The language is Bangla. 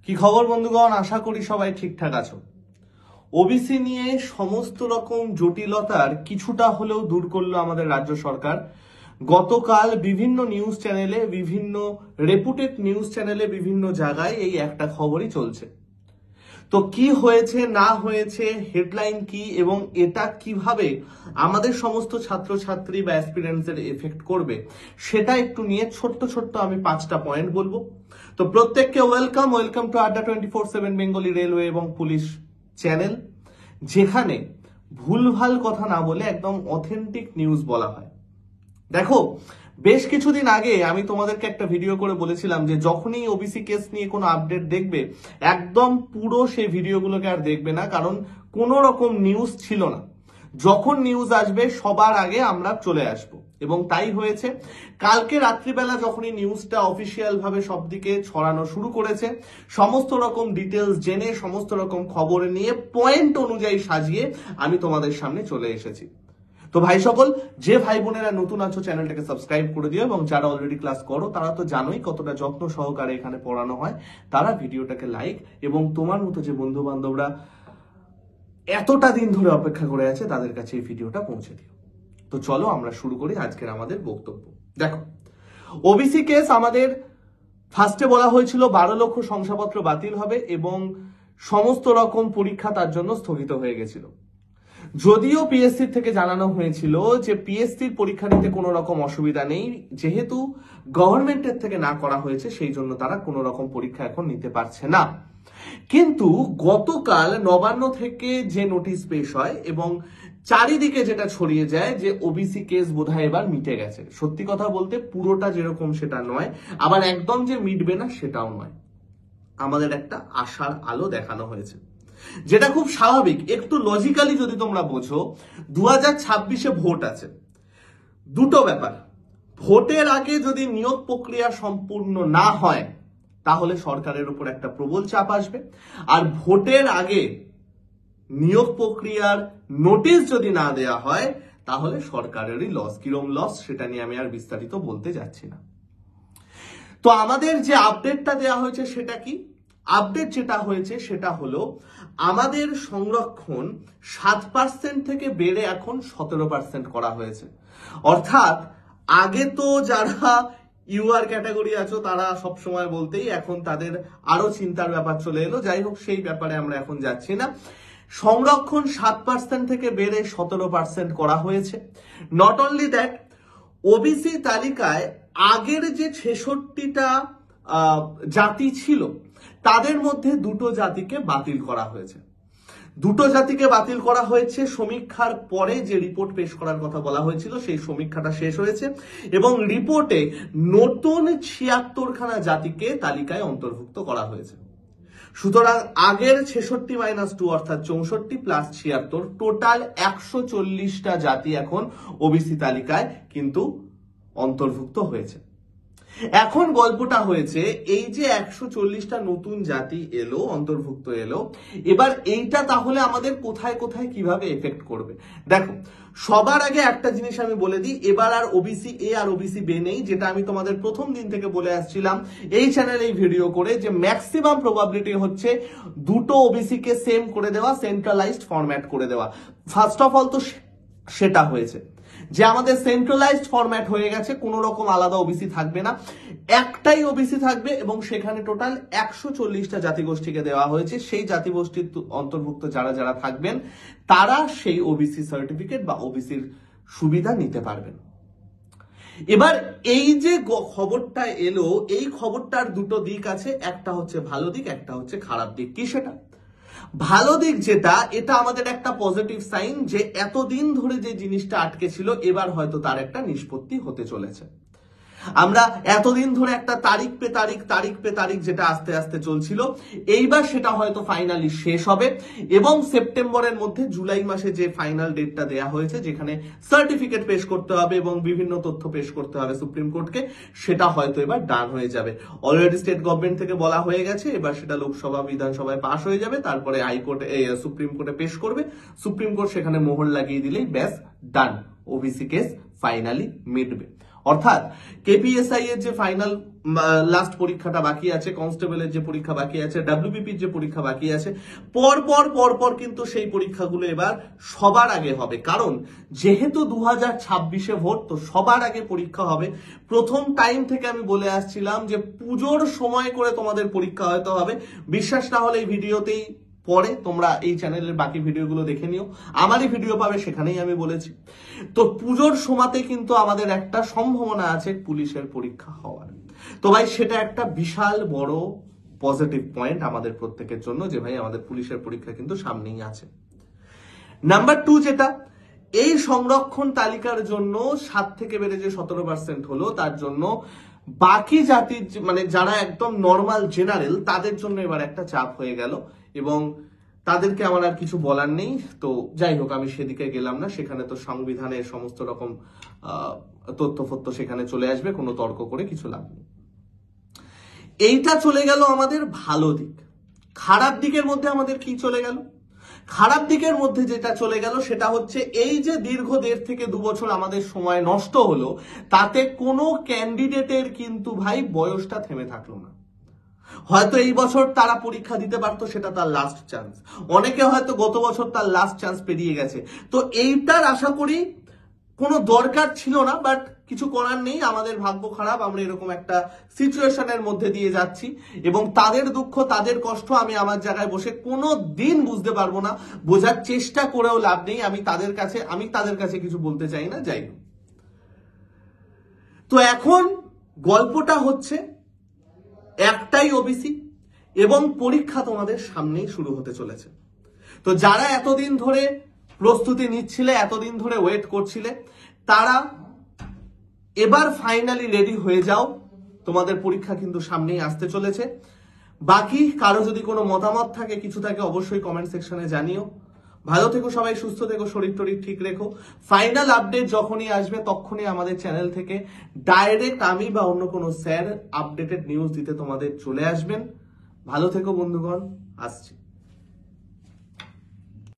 কি খবর বন্ধুগণ, আশা করি সবাই ঠিকঠাক আছো। ওবিসি নিয়ে সমস্ত রকম জটিলতার কিছুটা হলেও দূর করলো আমাদের রাজ্য সরকার। গতকাল বিভিন্ন নিউজ চ্যানেলে, বিভিন্ন রেপুটেড নিউজ চ্যানেলে, বিভিন্ন জায়গায় এই একটা খবরই চলছে। তো কি হয়েছে না হয়েছে, হেডলাইন কি এবং এটা কিভাবে আমাদের সমস্ত ছাত্রছাত্রী বা অ্যাসপিরেন্টসের এফেক্ট করবে, সেটা একটু নিয়ে ছোট্ট ছোট্ট আমি 5টা পয়েন্ট বলবো। তো প্রত্যেককে ওয়েলকাম টু আড্ডা 24/7 বেঙ্গলি রেলওয়ে এবং পুলিশ চ্যানেল, যেখানে ভুলভাল কথা না বলে একদম অথেন্টিক নিউজ বলা হয়। দেখো, বেশ কিছুদিন আগে আমি তোমাদেরকে একটা ভিডিও করে বলেছিলাম যে যখনই ওবিসি কেস নিয়ে কোনো আপডেট দেখবে, একদম পুরো সেই ভিডিওগুলোকে আর দেখবে না, কারণ কোনো রকম নিউজ ছিল না। যখন নিউজ আসবে সবার আগে আমরা চলে আসব, এবং তাই হয়েছে। কালকে রাত্রিবেলা যখনই নিউজটা অফিসিয়াল ভাবে সব দিকে ছড়ানো শুরু করেছে, সমস্ত রকম ডিটেলস জেনে, সমস্ত রকম খবর নিয়ে, পয়েন্ট অনুযায়ী সাজিয়ে আমি তোমাদের সামনে চলে এসেছি। তো ভাই সকল, যে ভাই বোনেরা নতুন আছো চ্যানেলটাকে সাবস্ক্রাইব করে দিও, এবং যারা অলরেডি ক্লাস করো তারা তো জানোই কতটা যত্ন সহকারে এখানে পড়ানো হয়। তারা ভিডিওটাকে লাইক, এবং তোমার মতো যে বন্ধু বান্ধবরা এতটা দিন ধরে অপেক্ষা করে আছে তাদের কাছে এই ভিডিওটা পৌঁছে দিও। তো চলো আমরা শুরু করি আজকের আমাদের বক্তব্য। দেখো, ওবিসি কেস আমাদের ফার্স্টে বলা হয়েছিল 12 লক্ষ শংসাপত্র বাতিল হবে এবং সমস্ত রকম পরীক্ষা তার জন্য স্থগিত হয়ে গেছিল। যদিও পিএসসি থেকে জানানো হয়েছিল যে পিএসসির পরীক্ষা নিতে কোনো রকম অসুবিধা নেই, যেহেতু গভর্নমেন্টের থেকে না করা হয়েছে সেই জন্য তারা কোনো রকম পরীক্ষা এখন নিতে পারছে না। কিন্তু গতকাল নবান্ন থেকে যে নোটিশ পেশ হয় এবং চারিদিকে যেটা ছড়িয়ে যায় যে ওবিসি কেস বোধহয় এবার মিটে গেছে। সত্যি কথা বলতে পুরোটা যেরকম সেটা নয়, আবার একদম যে মিটবে না সেটাও নয়। আমাদের একটা আশার আলো দেখানো হয়েছে, যেটা খুব স্বাভাবিক। একটু লজিক্যালি যদি তোমরা বোঝো, 2026-এ ভোট আছে। দুটো ব্যাপার, ভোটের আগে যদি নিয়োগ প্রক্রিয়া সম্পূর্ণ না হয় তাহলে সরকারের উপর একটা প্রবল চাপ আসবে, আর ভোটের আগে নিয়োগ প্রক্রিয়ার নোটিশ যদি না দেয়া হয় তাহলে সরকারেরই লস। কিরম লস সেটা নিয়ে আমি আর বিস্তারিত বলতে যাচ্ছি না। তো আমাদের যে আপডেটটা দেয়া হয়েছে সেটা কি? আপডেট যেটা হয়েছে সেটা হলো আমাদের সংরক্ষণ 7% থেকে বেড়ে এখন 17% করা হয়েছে। অর্থাৎ আগে তো যারা ইউআর ক্যাটাগরি আছো তারা সবসময় বলতেই এখন তাদের আরো চিন্তার ব্যাপার চলে এলো। যাই হোক, সেই ব্যাপারে আমরা এখন যাচ্ছি না। সংরক্ষণ 7% থেকে বেড়ে 17% করা হয়েছে। নট অনলি দ্যাট, ওবিসি তালিকায় আগের যে 66টা জাতি ছিল তাদের মধ্যে দুটো জাতিকে বাতিল করা হয়েছে। দুটো জাতিকে বাতিল করা হয়েছে সমীক্ষার পরে। যে রিপোর্ট পেশ করার কথা বলা হয়েছিল সেই সমীক্ষাটা শেষ হয়েছে এবং রিপোর্টে নতুন 76খানা জাতিকে তালিকায় অন্তর্ভুক্ত করা হয়েছে। সুতরাং আগের 66-2 অর্থাৎ 64 প্লাস 76, টোটাল 140টা জাতি এখন ওবিসি তালিকায় কিন্তু অন্তর্ভুক্ত হয়েছে। এখন গল্পটা হয়েছে এই যে 140টা নতুন জাতি এলো, অন্তর্ভুক্ত এলো, এবার এইটা তাহলে আমাদের কোথায় কোথায় কিভাবে এফেক্ট করবে। দেখো, সবার আগে একটা জিনিস আমি বলে দিই, এবার আর ওবিসি এ আর ওবিসি বে নেই, যেটা আমি তোমাদের প্রথম দিন থেকে বলে আসছিলাম এই চ্যানেলে ভিডিও করে, যে ম্যাক্সিমাম প্রবাবিলিটি হচ্ছে দুটো ওবিসি কে সেম করে দেওয়া, সেন্ট্রালাইজড ফরম্যাট করে দেওয়া। ফার্স্ট অফ অল তো সেটা হয়েছে যে আমাদের সেন্ট্রালাইজড ফরম্যাট হয়ে গেছে, কোনো রকম আলাদা ওবিসি থাকবে না, একটাই ওবিসি থাকবে এবং সেখানে টোটাল 140টা জাতিগোষ্ঠীকে দেওয়া হয়েছে। সেই জাতিগোষ্ঠীর অন্তর্ভুক্ত যারা যারা থাকবেন তারা সেই ওবিসি সার্টিফিকেট বা ওবিসির সুবিধা নিতে পারবেন। এবার এই যে খবরটা এলো, এই খবরটার দুটো দিক আছে, একটা হচ্ছে ভালো দিক, একটা হচ্ছে খারাপ দিক। কি সেটা? ভালো দিক যেটা, এটা আমাদের একটা পজিটিভ সাইন যে এতদিন ধরে যে জিনিসটা আটকে ছিল এবার হয়তো তার একটা নিষ্পত্তি হতে চলেছে। আমরা এতদিন ধরে একটা তারিখ পে তারিখ যেটা আস্তে আস্তে চলছিল, এইবার সেটা হয়তো ফাইনালি শেষ হবে এবং সেপ্টেম্বরের মধ্যে জুলাই মাসে যে ফাইনাল ডেটটা দেয়া হয়েছে, যেখানে সার্টিফিকেট পেশ করতে হবে এবং বিভিন্ন তথ্য পেশ করতে হবে সুপ্রিম কোর্টকে, সেটা হয়তো এবার ডান হয়ে যাবে। অলরেডি স্টেট গভর্নমেন্ট থেকে বলা হয়ে গেছে, এবার সেটা লোকসভা বিধানসভায় পাশ হয়ে যাবে, তারপরে হাইকোর্টে সুপ্রিম কোর্টে পেশ করবে, সুপ্রিম কোর্ট সেখানে মোহর লাগিয়ে দিলেই ব্যাস ডান, ওবিসি কেস ফাইনালি মিটবে। অর্থাৎ কেপিএসআই এর যে ফাইনাল লাস্ট পরীক্ষাটা বাকি আছে, কনস্টেবলের যে পরীক্ষা বাকি আছে, ডাব্লিউবিপির যে পরীক্ষা বাকি আছে, পর কিন্তু সেই পরীক্ষাগুলো এবার সবার আগে হবে। কারণ যেহেতু 2026-এ ভোট, তো সবার আগে পরীক্ষা হবে। প্রথম টাইম থেকে আমি বলে আসছিলাম যে পুজোর সময় করে তোমাদের পরীক্ষা হয়তো হবে। বিশ্বাস না হলে এই ভিডিওতেই পরে তোমরা এই চ্যানেলের বাকি ভিডিওগুলো দেখে নিও, আমারই ভিডিও পাবে, সেখানেই আমি বলেছি। তো পুজোর সময়তে কিন্তু আমাদের একটা সম্ভাবনা আছে পুলিশের পরীক্ষা হওয়ার। তো ভাই সেটা একটা বিশাল বড় পজিটিভ পয়েন্ট আমাদের প্রত্যেকের জন্য, যে ভাই আমাদের পুলিশের পরীক্ষা কিন্তু সামনেই আছে। নাম্বার 2 যেটা, এই সংরক্ষণ তালিকার জন্য 7 থেকে বেড়ে যে 17% হলো, তার জন্য বাকি জাতির মানে যারা একদম নর্মাল জেনারেল, তাদের জন্য এবার একটা চাপ হয়ে গেল, এবং তাদেরকে আমার আর কিছু বলার নেই। তো যাই হোক, আমি সেদিকে গেলাম না, সেখানে তো সংবিধানের সমস্ত রকম তথ্য সেখানে চলে আসবে, কোনো তর্ক করে কিছু লাভ নেই। এইটা চলে গেল আমাদের ভালো দিক। খারাপ দিকের মধ্যে আমাদের কি চলে গেল? খারাপ দিকের মধ্যে যেটা চলে গেল সেটা হচ্ছে এই যে দীর্ঘ 1.5 থেকে 2 বছর আমাদের সময় নষ্ট হলো, তাতে কোনো ক্যান্ডিডেটের কিন্তু ভাই বয়সটা থেমে থাকলো না। হয়তো এই বছর তারা পরীক্ষা দিতে পারতো, সেটা তার লাস্ট চান্স। অনেকে হয়তো গত বছর তার লাস্ট চান্স পেরিয়ে গেছে। তো এইটার আশা করি কোনো দরকার ছিল না, বাট কিছু করার নেই, আমাদের ভাগ্য খারাপ, আমরা এরকম একটা সিচুয়েশনের মধ্যে দিয়ে যাচ্ছি। এবং তাদের দুঃখ, তাদের কষ্ট আমি আমার জায়গায় বসে কোনো দিন বুঝতে পারবো না, বোঝার চেষ্টা করেও লাভ নেই। আমি তাদের কাছে কিছু বলতে চাই না। যাই হোক, তো এখন গল্পটা হচ্ছে একটাই ওবিসি, এবং পরীক্ষা তোমাদের সামনেই শুরু হতে চলেছে। তো যারা এতদিন ধরে প্রস্তুতি নিচ্ছিলে, এতদিন ধরে ওয়েট করছিলে, তারা এবার ফাইনালি রেডি হয়ে যাও, তোমাদের পরীক্ষা কিন্তু সামনেই আসতে চলেছে। বাকি কারো যদি কোনো মতামত থাকে, কিছু থাকে, অবশ্যই কমেন্ট সেকশনে জানিও। ভালো থেকো সবাই, সুস্থ থেকো, শরীর টরীর ঠিক রেখো। ফাইনাল আপডেট যখনই আসবে তখনই আমাদের চ্যানেল থেকে ডাইরেক্ট আমি বা অন্য কোনো স্যার আপডেটেড নিউজ দিতে তোমাদের চলে আসবেন। ভালো থেকো বন্ধুগণ, আসছি।